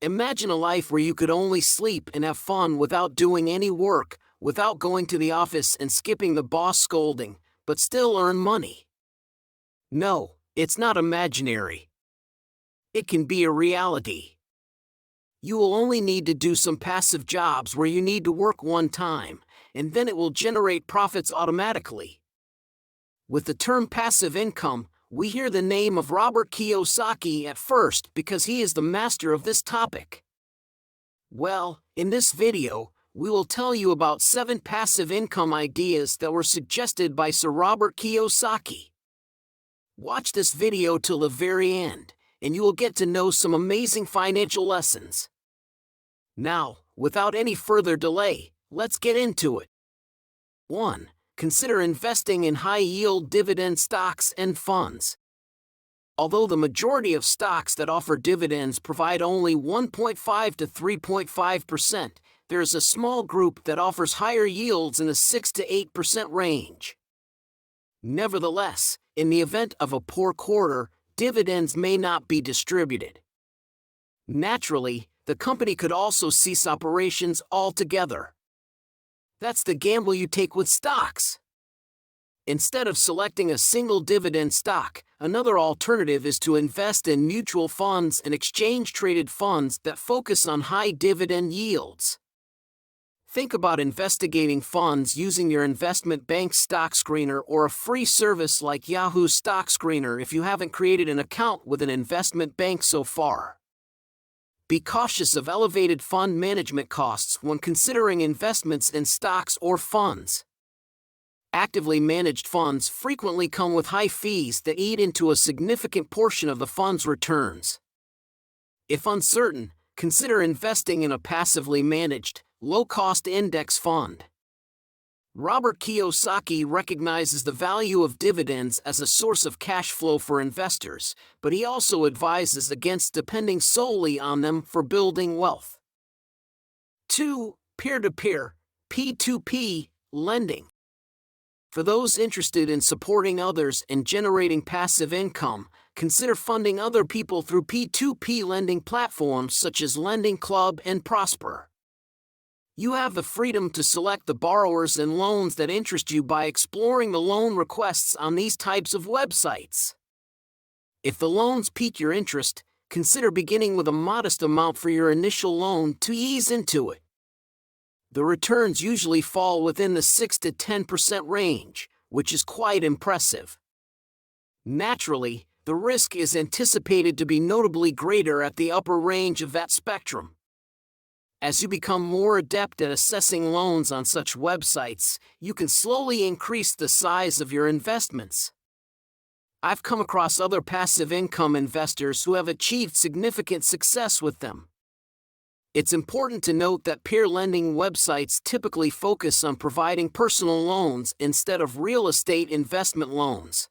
Imagine a life where you could only sleep and have fun without doing any work, without going to the office and skipping the boss scolding, but still earn money. No, it's not imaginary. It can be a reality. You will only need to do some passive jobs where you need to work one time, and then it will generate profits automatically. With the term passive income, we hear the name of Robert Kiyosaki at first because he is the master of this topic. Well, in this video, we will tell you about 7 passive income ideas that were suggested by Sir Robert Kiyosaki. Watch this video till the very end, and you will get to know some amazing financial lessons. Now, without any further delay, let's get into it. 1. Consider investing in high-yield dividend stocks and funds. Although the majority of stocks that offer dividends provide only 1.5 to 3.5%, there is a small group that offers higher yields in the 6 to 8% range. Nevertheless, in the event of a poor quarter, dividends may not be distributed. Naturally, the company could also cease operations altogether. That's the gamble you take with stocks. Instead of selecting a single dividend stock, another alternative is to invest in mutual funds and exchange-traded funds that focus on high dividend yields. Think about investigating funds using your investment bank stock screener or a free service like Yahoo Stock Screener if you haven't created an account with an investment bank so far. Be cautious of elevated fund management costs when considering investments in stocks or funds. Actively managed funds frequently come with high fees that eat into a significant portion of the fund's returns. If uncertain, consider investing in a passively managed, low-cost index fund. Robert Kiyosaki recognizes the value of dividends as a source of cash flow for investors, but he also advises against depending solely on them for building wealth. 2. Peer-to-peer, P2P, lending. For those interested in supporting others and generating passive income, consider funding other people through P2P lending platforms such as Lending Club and Prosper. You have the freedom to select the borrowers and loans that interest you by exploring the loan requests on these types of websites. If the loans pique your interest, consider beginning with a modest amount for your initial loan to ease into it. The returns usually fall within the 6 to 10% range, which is quite impressive. Naturally, the risk is anticipated to be notably greater at the upper range of that spectrum. As you become more adept at assessing loans on such websites, you can slowly increase the size of your investments. I've come across other passive income investors who have achieved significant success with them. It's important to note that peer lending websites typically focus on providing personal loans instead of real estate investment loans.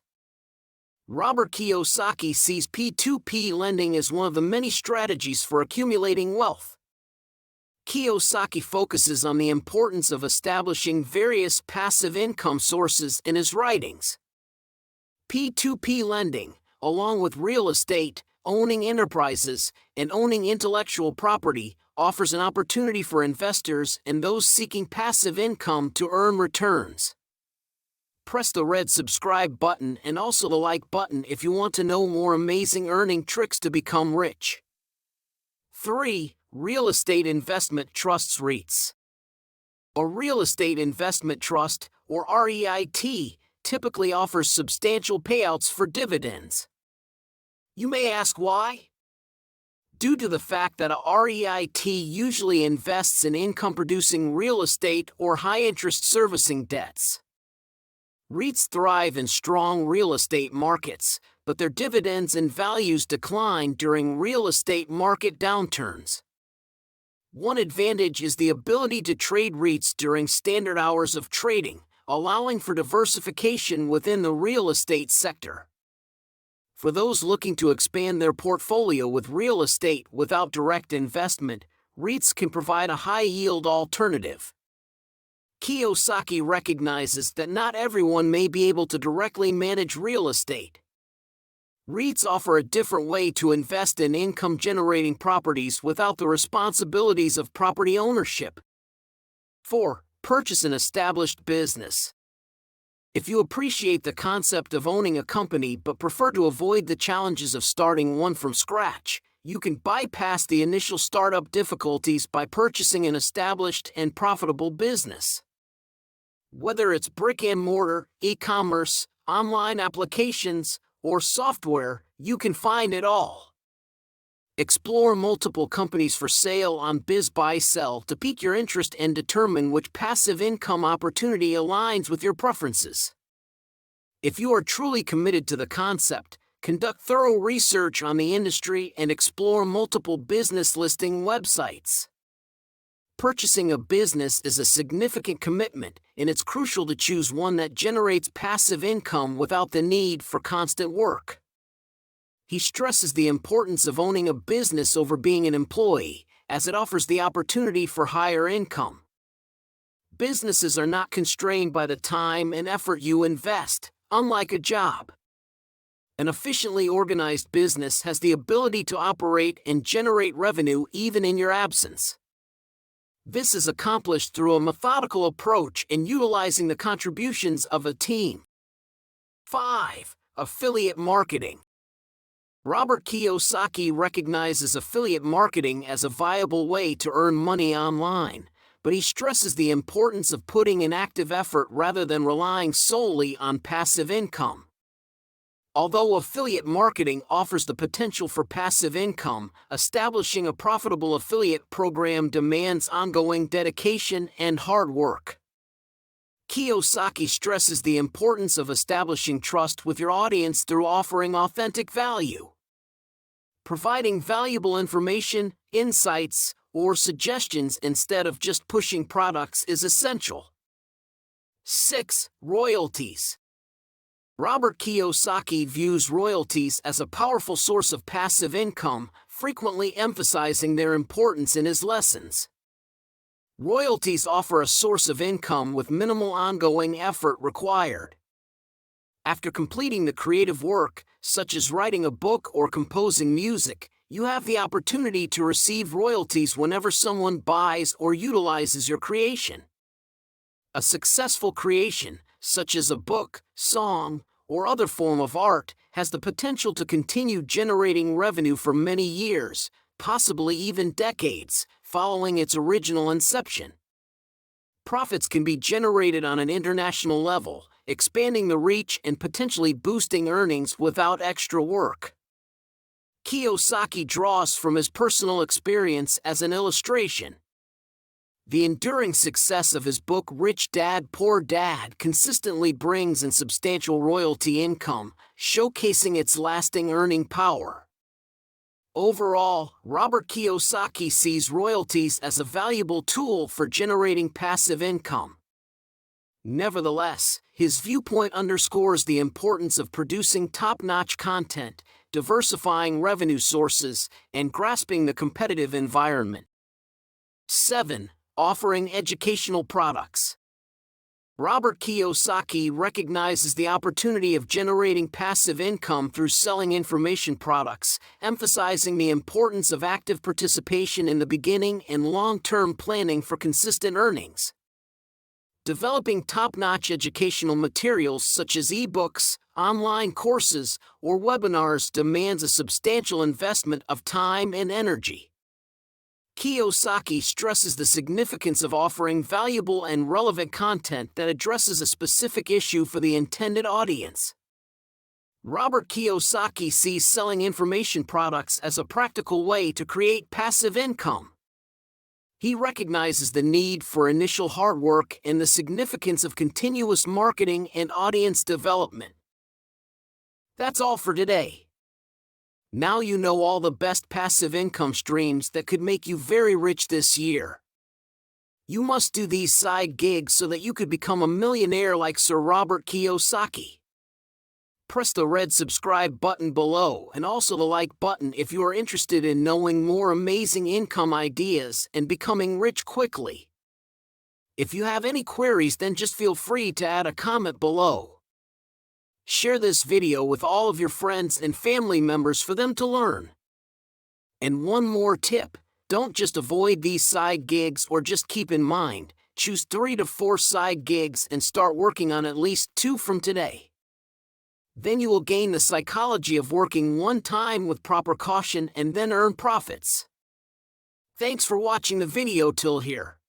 Robert Kiyosaki sees P2P lending as one of the many strategies for accumulating wealth. Kiyosaki focuses on the importance of establishing various passive income sources in his writings. P2P lending, along with real estate, owning enterprises, and owning intellectual property, offers an opportunity for investors and those seeking passive income to earn returns. Press the red subscribe button and also the like button if you want to know more amazing earning tricks to become rich. 3. Real estate investment trusts REITs. A real estate investment trust, or REIT, typically offers substantial payouts for dividends. You may ask why? Due to the fact that a REIT usually invests in income-producing real estate or high-interest servicing debts. REITs thrive in strong real estate markets, but their dividends and values decline during real estate market downturns. One advantage is the ability to trade REITs during standard hours of trading, allowing for diversification within the real estate sector. For those looking to expand their portfolio with real estate without direct investment, REITs can provide a high-yield alternative. Kiyosaki recognizes that not everyone may be able to directly manage real estate. REITs offer a different way to invest in income-generating properties without the responsibilities of property ownership. 4. Purchase an established business. If you appreciate the concept of owning a company but prefer to avoid the challenges of starting one from scratch, you can bypass the initial startup difficulties by purchasing an established and profitable business. Whether it's brick and mortar, e-commerce, online applications, or software, you can find it all. Explore multiple companies for sale on BizBuySell to pique your interest and determine which passive income opportunity aligns with your preferences. If you are truly committed to the concept, conduct thorough research on the industry and explore multiple business listing websites. Purchasing a business is a significant commitment, and it's crucial to choose one that generates passive income without the need for constant work. He stresses the importance of owning a business over being an employee, as it offers the opportunity for higher income. Businesses are not constrained by the time and effort you invest, unlike a job. An efficiently organized business has the ability to operate and generate revenue even in your absence. This is accomplished through a methodical approach and utilizing the contributions of a team. 5. Affiliate marketing. Robert Kiyosaki recognizes affiliate marketing as a viable way to earn money online, but he stresses the importance of putting in active effort rather than relying solely on passive income. Although affiliate marketing offers the potential for passive income, establishing a profitable affiliate program demands ongoing dedication and hard work. Kiyosaki stresses the importance of establishing trust with your audience through offering authentic value. Providing valuable information, insights, or suggestions instead of just pushing products is essential. 6. Royalties. Robert Kiyosaki views royalties as a powerful source of passive income, frequently emphasizing their importance in his lessons. Royalties offer a source of income with minimal ongoing effort required. After completing the creative work, such as writing a book or composing music, you have the opportunity to receive royalties whenever someone buys or utilizes your creation. A successful creation, such as a book, song, or other form of art, has the potential to continue generating revenue for many years, possibly even decades, following its original inception. Profits can be generated on an international level, expanding the reach and potentially boosting earnings without extra work. Kiyosaki draws from his personal experience as an illustration. The enduring success of his book Rich Dad Poor Dad consistently brings in substantial royalty income, showcasing its lasting earning power. Overall, Robert Kiyosaki sees royalties as a valuable tool for generating passive income. Nevertheless, his viewpoint underscores the importance of producing top-notch content, diversifying revenue sources, and grasping the competitive environment. 7. Offering educational products. Robert Kiyosaki recognizes the opportunity of generating passive income through selling information products, emphasizing the importance of active participation in the beginning and long-term planning for consistent earnings. Developing top-notch educational materials such as ebooks, online courses, or webinars demands a substantial investment of time and energy. Kiyosaki stresses the significance of offering valuable and relevant content that addresses a specific issue for the intended audience. Robert Kiyosaki sees selling information products as a practical way to create passive income. He recognizes the need for initial hard work and the significance of continuous marketing and audience development. That's all for today. Now you know all the best passive income streams that could make you very rich this year. You must do these side gigs so that you could become a millionaire like Sir Robert Kiyosaki. Press the red subscribe button below and also the like button if you are interested in knowing more amazing income ideas and becoming rich quickly. If you have any queries, then just feel free to add a comment below. Share this video with all of your friends and family members for them to learn. And one more tip, don't just avoid these side gigs or just keep in mind, choose 3 to 4 side gigs and start working on at least 2 from today. Then you will gain the psychology of working one time with proper caution and then earn profits. Thanks for watching the video till here.